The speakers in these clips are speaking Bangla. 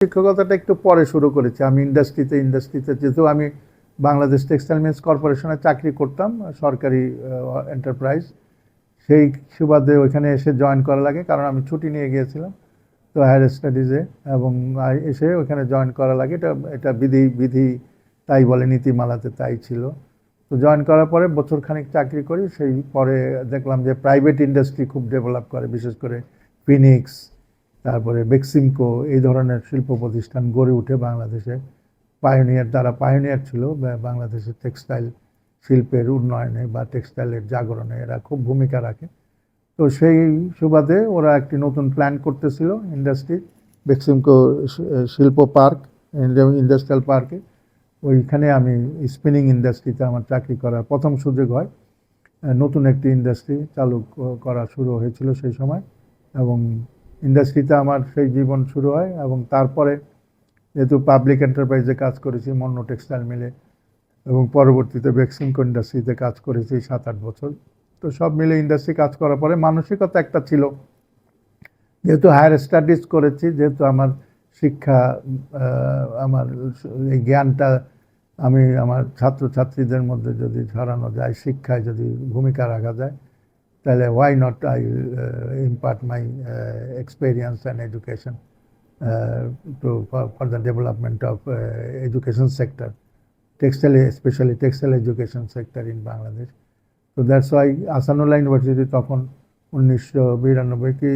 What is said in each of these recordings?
শিক্ষকতাটা একটু পরে শুরু করেছি। আমি ইন্ডাস্ট্রিতে যেহেতু আমি বাংলাদেশ টেক্সটাইল মিলস কর্পোরেশনে চাকরি করতাম, সরকারি এন্টারপ্রাইজ, সেই সুবাদে ওইখানে এসে জয়েন করা লাগে, কারণ আমি ছুটি নিয়ে গিয়েছিলাম তো হায়ার স্টাডিজে, এবং এসে ওইখানে জয়েন করা লাগে। এটা বিধি তাই বলে, নীতিমালাতে তাই ছিল। তো জয়েন করার পরে বছরখানেক চাকরি করি। সেই পরে দেখলাম যে প্রাইভেট ইন্ডাস্ট্রি খুব ডেভেলপ করে, বিশেষ করে ফিনিক্স, তারপরে বেক্সিমকো, এই ধরনের শিল্প প্রতিষ্ঠান গড়ে উঠে বাংলাদেশে। পায়োনিয়ার ছিল বাংলাদেশের টেক্সটাইল শিল্পের উন্নয়নে বা টেক্সটাইলের জাগরণে এরা খুব ভূমিকা রাখে। তো সেই সুবাদে ওরা একটি নতুন প্ল্যান করতেছিল ইন্ডাস্ট্রি, বেক্সিমকো শিল্প পার্ক, ইন্ডাস্ট্রিয়াল পার্কে। ওইখানে আমি স্পিনিং ইন্ডাস্ট্রিতে আমার চাকরি করার প্রথম সুযোগ হয়। নতুন একটি ইন্ডাস্ট্রি চালু করা শুরু হয়েছিল সেই সময়, এবং ইন্ডাস্ট্রিতে আমার সেই জীবন শুরু হয়। এবং তারপরে যেহেতু পাবলিক এন্টারপ্রাইজে কাজ করেছি, মন্য টেক্সটাইল মিলে, এবং পরবর্তীতে বেক্সিমকো ইন্ডাস্ট্রিতে কাজ করেছি 7-8 বছর। তো সব মিলে ইন্ডাস্ট্রি কাজ করার পরে মানসিকতা একটা ছিল, যেহেতু হায়ার স্টাডিজ করেছি, যেহেতু আমার শিক্ষা, আমার এই জ্ঞানটা আমি আমার ছাত্রছাত্রীদের মধ্যে যদি ছড়ানো যায়, শিক্ষায় যদি ভূমিকা রাখা যায়, তাহলে why not I impart my experience and education for the development of education sector, especially textile education sector in Bangladesh. So that's why Ahsanullah university তখন 1992 কি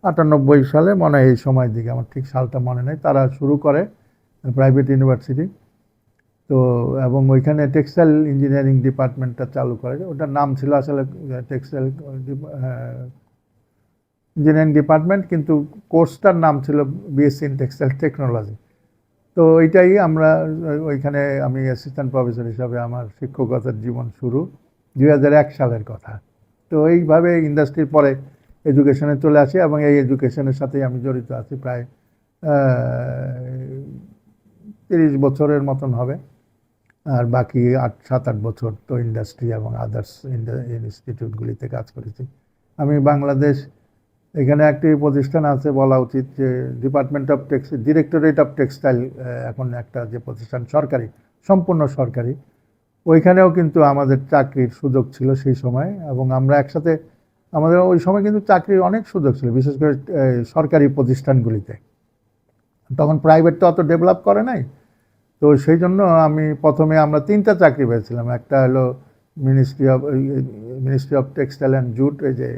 1998 সালে মনে হয়, এই সময়ের দিকে, আমার ঠিক সালটা মনে নেই, তারা শুরু করে প্রাইভেট ইউনিভার্সিটি। তো এবং ওইখানে টেক্সটাইল ইঞ্জিনিয়ারিং ডিপার্টমেন্টটা চালু করে। ওটার নাম ছিল আসলে টেক্সটাইল ইঞ্জিনিয়ারিং ডিপার্টমেন্ট, কিন্তু কোর্সটার নাম ছিল বিএসসি ইন টেক্সটাইল টেকনোলজি। তো এইটাই আমরা ওইখানে আমি অ্যাসিস্ট্যান্ট প্রফেসর হিসাবে আমার শিক্ষকতার জীবন শুরু 2001 সালের কথা। তো এইভাবে ইন্ডাস্ট্রির পরে এডুকেশনে চলে আসি, এবং এই এডুকেশনের সাথেই আমি জড়িত আছি প্রায় 30 বছরের মতন হবে। আর বাকি 7-8 বছর তো ইন্ডাস্ট্রি এবং আদার্স ইনস্টিটিউটগুলিতে কাজ করেছি। আমি বাংলাদেশ, এখানে একটি প্রতিষ্ঠান আছে বলা উচিত যে ডিরেক্টরেট অফ টেক্সটাইল, এখন একটা যে প্রতিষ্ঠান সরকারি, সম্পূর্ণ সরকারি, ওইখানেও কিন্তু আমাদের চাকরির সুযোগ ছিল সেই সময়। এবং আমরা একসাথে, আমাদের ওই সময় কিন্তু চাকরির অনেক সুযোগ ছিল, বিশেষ করে সরকারি প্রতিষ্ঠানগুলিতে। তখন প্রাইভেট তো অত ডেভেলপ করে নাই। তো সেই জন্য আমরা 3টা চাকরি পেয়েছিলাম। একটা হলো ministry of textile and jute, এই যে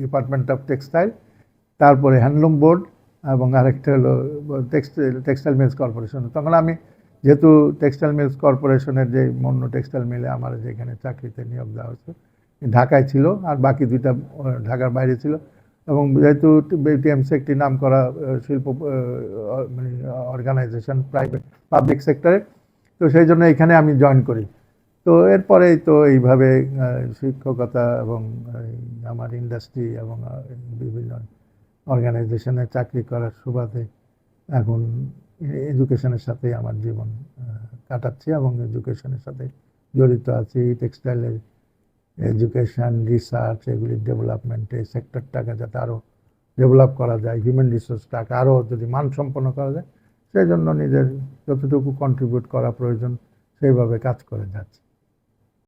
ডিপার্টমেন্ট অফ টেক্সটাইল, তারপরে হ্যান্ডলুম বোর্ড, এবং আরেকটা হলো টেক্সটাইল মিলস কর্পোরেশন। তখন আমি যেহেতু টেক্সটাইল মিলস কর্পোরেশনের যে মন্য টেক্সটাইল মিলে আমার যেখানে চাকরিতে নিয়োগ দেওয়া হয়েছে, ঢাকায় ছিল, আর বাকি 2টা ঢাকার বাইরে ছিল। এবং যেহেতু বিটিএমসি একটি নাম করা শিল্প মানে অর্গানাইজেশন প্রাইভেট পাবলিক সেক্টরে, তো সেই জন্য এখানে আমি জয়েন করি। তো এরপরেই তো এইভাবে শিক্ষকতা এবং আমার ইন্ডাস্ট্রি এবং বিভিন্ন অর্গানাইজেশনে চাকরি করার সুবাদে এখন এডুকেশনের সাথে আমার জীবন কাটাচ্ছি, এবং এডুকেশনের সাথে জড়িত আছি। টেক্সটাইলের এডুকেশন, রিসার্চ, এগুলির ডেভেলপমেন্টে, সেক্টরটাকে যাতে আরও ডেভেলপ করা যায়, হিউম্যান রিসোর্সটাকে আরও যদি মানসম্পন্ন করা যায়, সেই জন্য নিজের যতটুকু কন্ট্রিবিউট করা প্রয়োজন সেইভাবে কাজ করে যাচ্ছে।